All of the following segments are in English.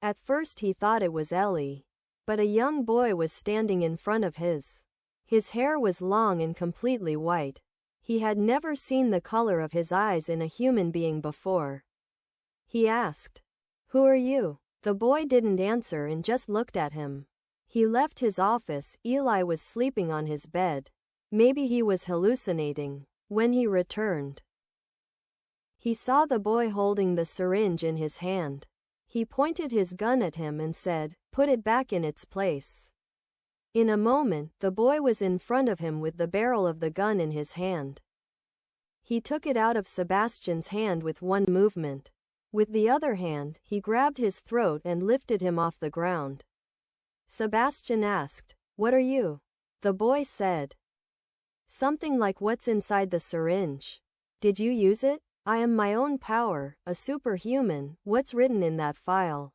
At first he thought it was Ellie. But a young boy was standing in front of his. His hair was long and completely white. He had never seen the color of his eyes in a human being before. He asked, "Who are you?" The boy didn't answer and just looked at him. He left his office. Eli was sleeping on his bed. Maybe he was hallucinating. When he returned, he saw the boy holding the syringe in his hand. He pointed his gun at him and said, "Put it back in its place." In a moment, the boy was in front of him with the barrel of the gun in his hand. He took it out of Sebastian's hand with one movement. With the other hand, he grabbed his throat and lifted him off the ground. Sebastian asked, "What are you?" The boy said, "Something like what's inside the syringe." "Did you use it?" "I am my own power, a superhuman." "What's written in that file?"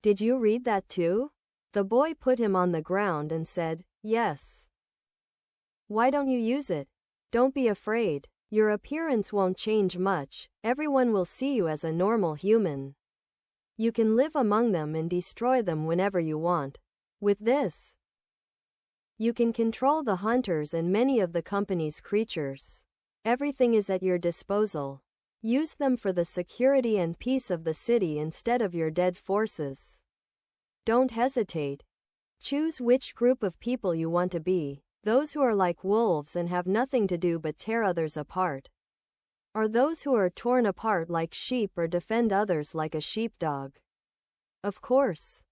"Did you read that too?" The boy put him on the ground and said, "Yes." "Why don't you use it?" "Don't be afraid. Your appearance won't change much. Everyone will see you as a normal human. You can live among them and destroy them whenever you want. With this, you can control the hunters and many of the company's creatures. Everything is at your disposal. Use them for the security and peace of the city instead of your dead forces. Don't hesitate. Choose which group of people you want to be. Those who are like wolves and have nothing to do but tear others apart, or those who are torn apart like sheep or defend others like a sheepdog. Of course,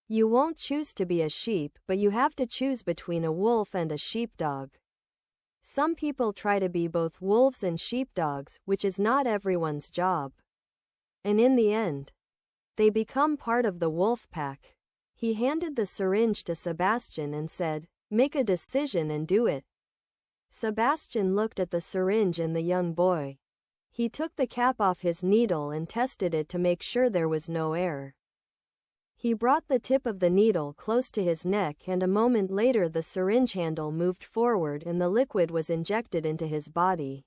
you won't choose to be a sheep, but you have to choose between a wolf and a sheepdog. Some people try to be both wolves and sheepdogs, which is not everyone's job. And in the end, they become part of the wolf pack." He handed the syringe to Sebastian and said, "Make a decision and do it." Sebastian looked at the syringe and the young boy. He took the cap off his needle and tested it to make sure there was no air. He brought the tip of the needle close to his neck, and a moment later the syringe handle moved forward and the liquid was injected into his body.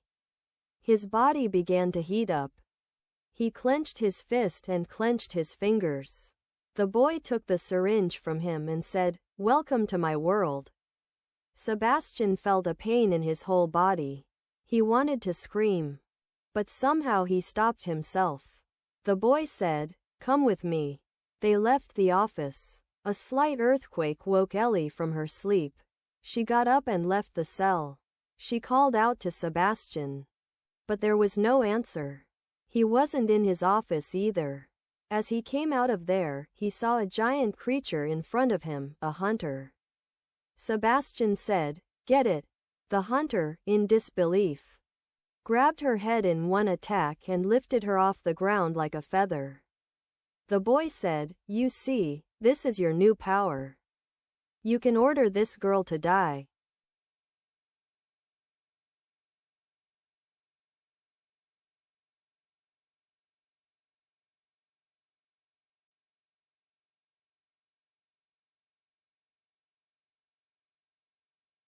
His body began to heat up. He clenched his fist and clenched his fingers. The boy took the syringe from him and said, "Welcome to my world." Sebastian felt a pain in his whole body. He wanted to scream, but somehow he stopped himself. The boy said, "Come with me." They left the office. A slight earthquake woke Ellie from her sleep. She got up and left the cell. She called out to Sebastian, but there was no answer. He wasn't in his office either. As he came out of there, he saw a giant creature in front of him, a hunter. Sebastian said, "Get it." The hunter, in disbelief, grabbed her head in one attack and lifted her off the ground like a feather. The boy said, "You see, this is your new power. You can order this girl to die."